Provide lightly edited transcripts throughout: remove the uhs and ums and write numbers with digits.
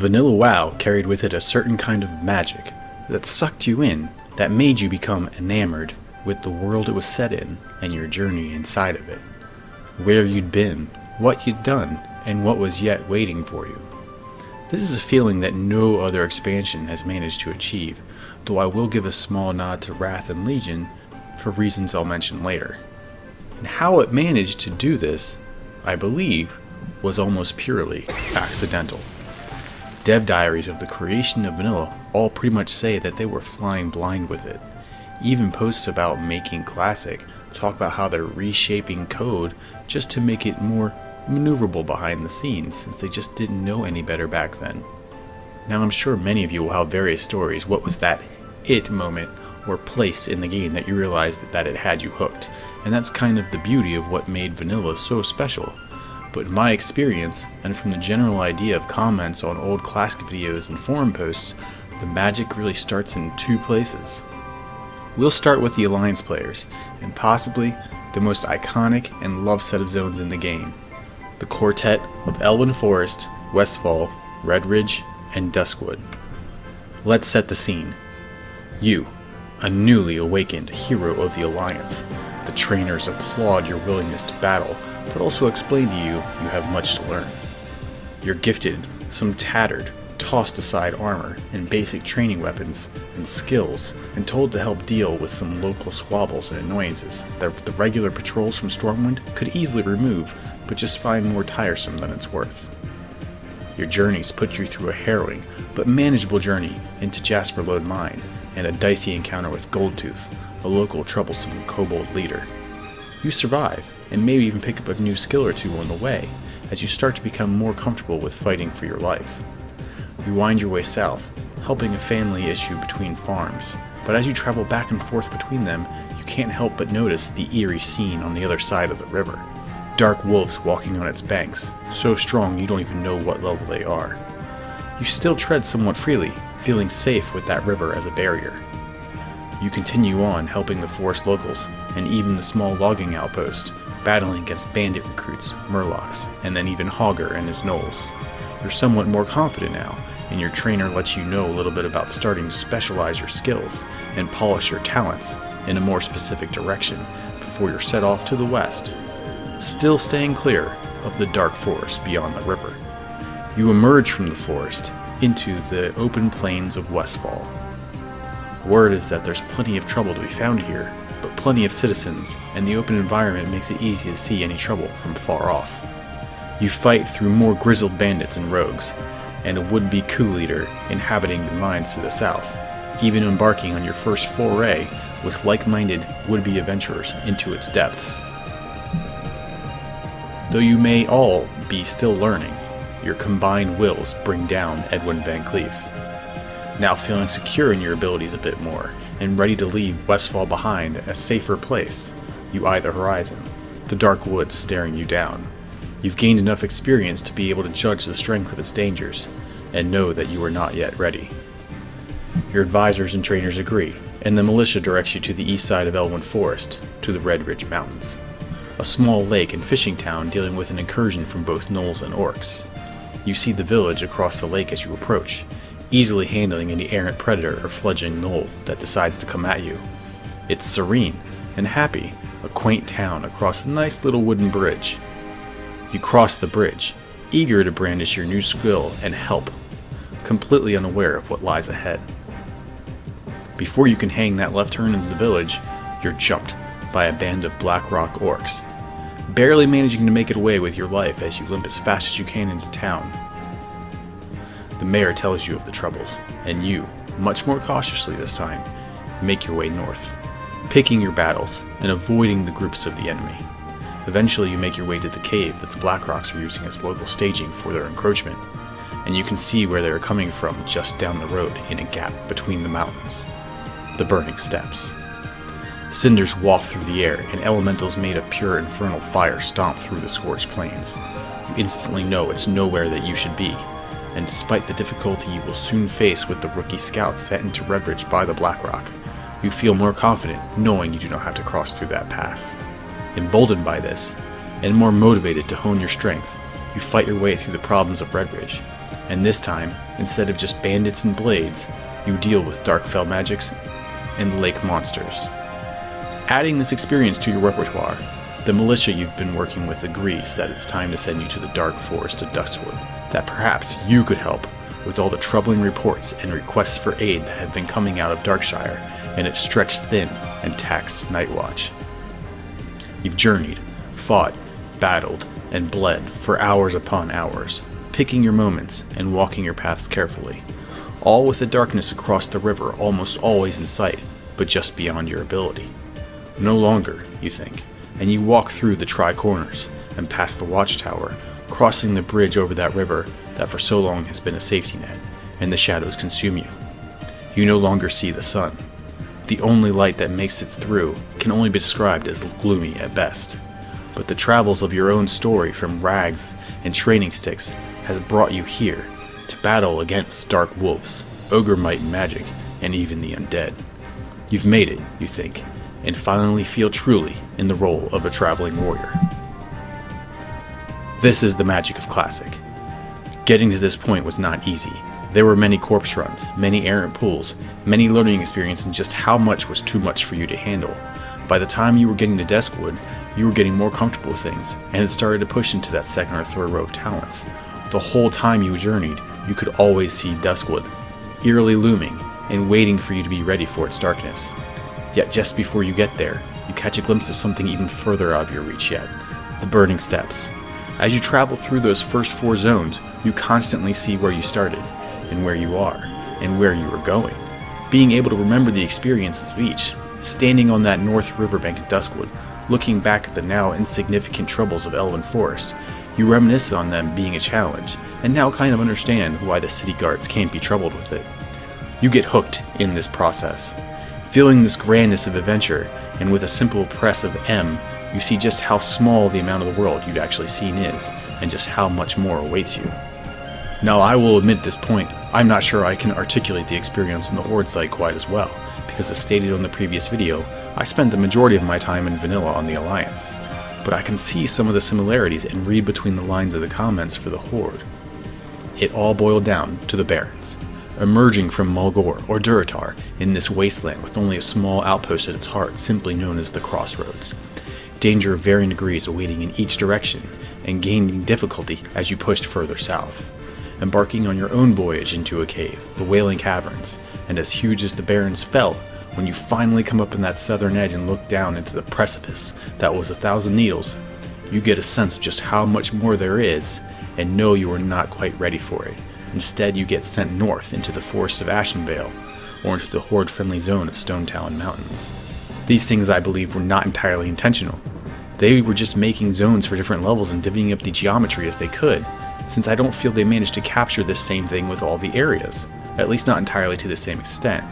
Vanilla WoW carried with it a certain kind of magic that sucked you in, that made you become enamored with the world it was set in and your journey inside of it. Where you'd been, what you'd done, and what was yet waiting for you. This is a feeling that no other expansion has managed to achieve, though I will give a small nod to Wrath and Legion for reasons I'll mention later. And how it managed to do this, I believe, was almost purely accidental. Dev diaries of the creation of Vanilla all pretty much say that they were flying blind with it. Even posts about making Classic talk about how they're reshaping code just to make it more maneuverable behind the scenes, since they just didn't know any better back then. Now I'm sure many of you will have various stories. What was that it moment or place in the game that you realized that it had you hooked? And that's kind of the beauty of what made Vanilla so special. But in my experience, and from the general idea of comments on old Classic videos and forum posts, the magic really starts in two places. We'll start with the Alliance players, and possibly the most iconic and loved set of zones in the game. The quartet of Elwynn Forest, Westfall, Redridge, and Duskwood. Let's set the scene. You, a newly awakened hero of the Alliance. The trainers applaud your willingness to battle, but also explain to you have much to learn. You're gifted some tattered, tossed aside armor and basic training weapons and skills, and told to help deal with some local squabbles and annoyances that the regular patrols from Stormwind could easily remove, but just find more tiresome than it's worth. Your journeys put you through a harrowing but manageable journey into Jasperlode Mine and a dicey encounter with Goldtooth, a local troublesome kobold leader. You survive, and maybe even pick up a new skill or two on the way, as you start to become more comfortable with fighting for your life. You wind your way south, helping a family issue between farms, but as you travel back and forth between them, you can't help but notice the eerie scene on the other side of the river. Dark wolves walking on its banks, so strong you don't even know what level they are. You still tread somewhat freely, feeling safe with that river as a barrier. You continue on helping the forest locals, and even the small logging outpost, battling against bandit recruits, murlocs, and then even Hogger and his gnolls. You're somewhat more confident now, and your trainer lets you know a little bit about starting to specialize your skills and polish your talents in a more specific direction before you're set off to the west, still staying clear of the dark forest beyond the river. You emerge from the forest into the open plains of Westfall. Word is that there's plenty of trouble to be found here, but plenty of citizens, and the open environment makes it easy to see any trouble from far off. You fight through more grizzled bandits and rogues, and a would-be coup leader inhabiting the mines to the south, even embarking on your first foray with like-minded would-be adventurers into its depths. Though you may all be still learning, your combined wills bring down Edwin Van Cleef. Now feeling secure in your abilities a bit more, and ready to leave Westfall behind a safer place, you eye the horizon, the dark woods staring you down. You've gained enough experience to be able to judge the strength of its dangers, and know that you are not yet ready. Your advisors and trainers agree, and the militia directs you to the east side of Elwynn Forest, to the Red Ridge Mountains, a small lake and fishing town dealing with an incursion from both gnolls and orcs. You see the village across the lake as you approach, easily handling any errant predator or fledgling gnoll that decides to come at you. It's serene and happy, a quaint town across a nice little wooden bridge. You cross the bridge, eager to brandish your new skill and help, completely unaware of what lies ahead. Before you can hang that left turn into the village, you're jumped by a band of Blackrock orcs, barely managing to make it away with your life as you limp as fast as you can into town. The mayor tells you of the troubles, and you, much more cautiously this time, make your way north, picking your battles and avoiding the groups of the enemy. Eventually you make your way to the cave that the Blackrocks are using as local staging for their encroachment, and you can see where they are coming from just down the road in a gap between the mountains. The Burning Steppes. Cinders waft through the air, and elementals made of pure infernal fire stomp through the scorched plains. You instantly know it's nowhere that you should be, and despite the difficulty you will soon face with the rookie scouts sent into Redridge by the Blackrock, you feel more confident knowing you do not have to cross through that pass. Emboldened by this, and more motivated to hone your strength, you fight your way through the problems of Redridge, And this time, instead of just bandits and blades, you deal with dark fell magics and lake monsters. Adding this experience to your repertoire, the militia you've been working with agrees that it's time to send you to the dark forest of Duskwood, that perhaps you could help with all the troubling reports and requests for aid that have been coming out of Darkshire and its stretched thin and taxed night watch. You've journeyed, fought, battled, and bled for hours upon hours, picking your moments and walking your paths carefully, all with the darkness across the river almost always in sight, but just beyond your ability. No longer, you think, and you walk through the tri-corners and past the watchtower, crossing the bridge over that river that for so long has been a safety net, and the shadows consume you. You no longer see the sun. The only light that makes its through can only be described as gloomy at best. But the travels of your own story from rags and training sticks has brought you here to battle against dark wolves, ogre might and magic, and even the undead. You've made it, you think, and finally feel truly in the role of a traveling warrior. This is the magic of Classic. Getting to this point was not easy. There were many corpse runs, many errant pulls, many learning experiences, and just how much was too much for you to handle. By the time you were getting to Duskwood, you were getting more comfortable with things, and it started to push into that second or third row of talents. The whole time you journeyed, you could always see Duskwood, eerily looming, and waiting for you to be ready for its darkness. Yet just before you get there, you catch a glimpse of something even further out of your reach yet, the Burning Steppes. As you travel through those first 4 zones, you constantly see where you started, and where you are, and where you are going. Being able to remember the experiences of each, standing on that north riverbank at Duskwood, looking back at the now insignificant troubles of Elven Forest, you reminisce on them being a challenge, and now kind of understand why the city guards can't be troubled with it. You get hooked in this process. Feeling this grandness of adventure, and with a simple press of M, you see just how small the amount of the world you'd actually seen is, and just how much more awaits you. Now, I will admit at this point, I'm not sure I can articulate the experience on the Horde site quite as well, because as stated on the previous video, I spent the majority of my time in vanilla on the Alliance. But I can see some of the similarities and read between the lines of the comments for the Horde. It all boiled down to the Barrens, emerging from Mulgore or Durotar in this wasteland with only a small outpost at its heart simply known as the Crossroads. Danger of varying degrees awaiting in each direction, and gaining difficulty as you pushed further south. Embarking on your own voyage into a cave, the Wailing Caverns, and as huge as the Barrens felt, when you finally come up in that southern edge and look down into the precipice that was 1,000 needles, you get a sense of just how much more there is, and know you are not quite ready for it. Instead, you get sent north into the forest of Ashenvale, or into the Horde-friendly zone of Stone Talon Mountains. These things, I believe, were not entirely intentional. They were just making zones for different levels and divvying up the geometry as they could, since I don't feel they managed to capture this same thing with all the areas, at least not entirely to the same extent.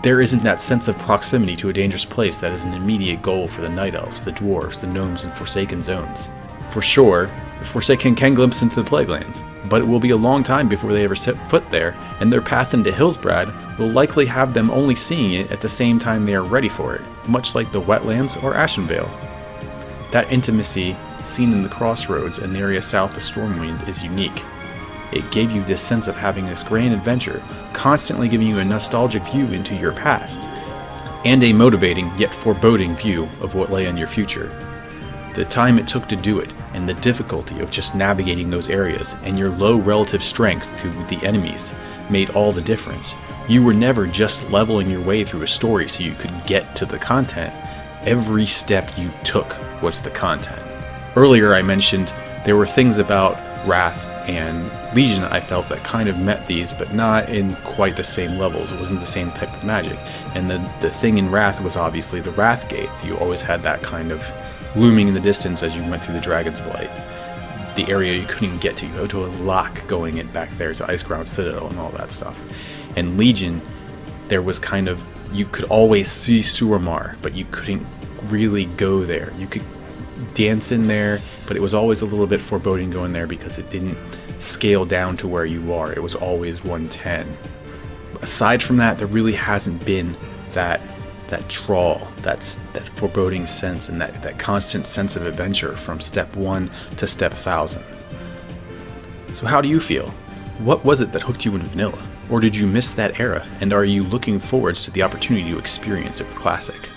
There isn't that sense of proximity to a dangerous place that is an immediate goal for the Night Elves, the Dwarves, the Gnomes, and Forsaken zones. For sure, the Forsaken can glimpse into the Plaguelands, but it will be a long time before they ever set foot there, and their path into Hillsbrad will likely have them only seeing it at the same time they are ready for it, much like the Wetlands or Ashenvale. That intimacy seen in the Crossroads and the area south of Stormwind is unique. It gave you this sense of having this grand adventure, constantly giving you a nostalgic view into your past, and a motivating yet foreboding view of what lay in your future. The time it took to do it, and the difficulty of just navigating those areas, and your low relative strength to the enemies, made all the difference. You were never just leveling your way through a story so you could get to the content. Every step you took was the content. Earlier I mentioned there were things about Wrath and Legion I felt that kind of met these, but not in quite the same levels. It wasn't the same type of magic. And the thing in Wrath was obviously the Wrath Gate. You always had that kind of looming in the distance as you went through the Dragon's Blight. The area you couldn't get to. You had to lock going it back there to Iceground Citadel and all that stuff. And Legion, there was kind of, you could always see Suramar, but you couldn't really go there. You could dance in there, but it was always a little bit foreboding going there because it didn't scale down to where you are. It was always 110. Aside from that, there really hasn't been that draw, that foreboding sense, and that constant sense of adventure from step 1 to step 1000. So how do you feel? What was it that hooked you in vanilla? Or did you miss that era, and are you looking forwards to the opportunity to experience it with classic?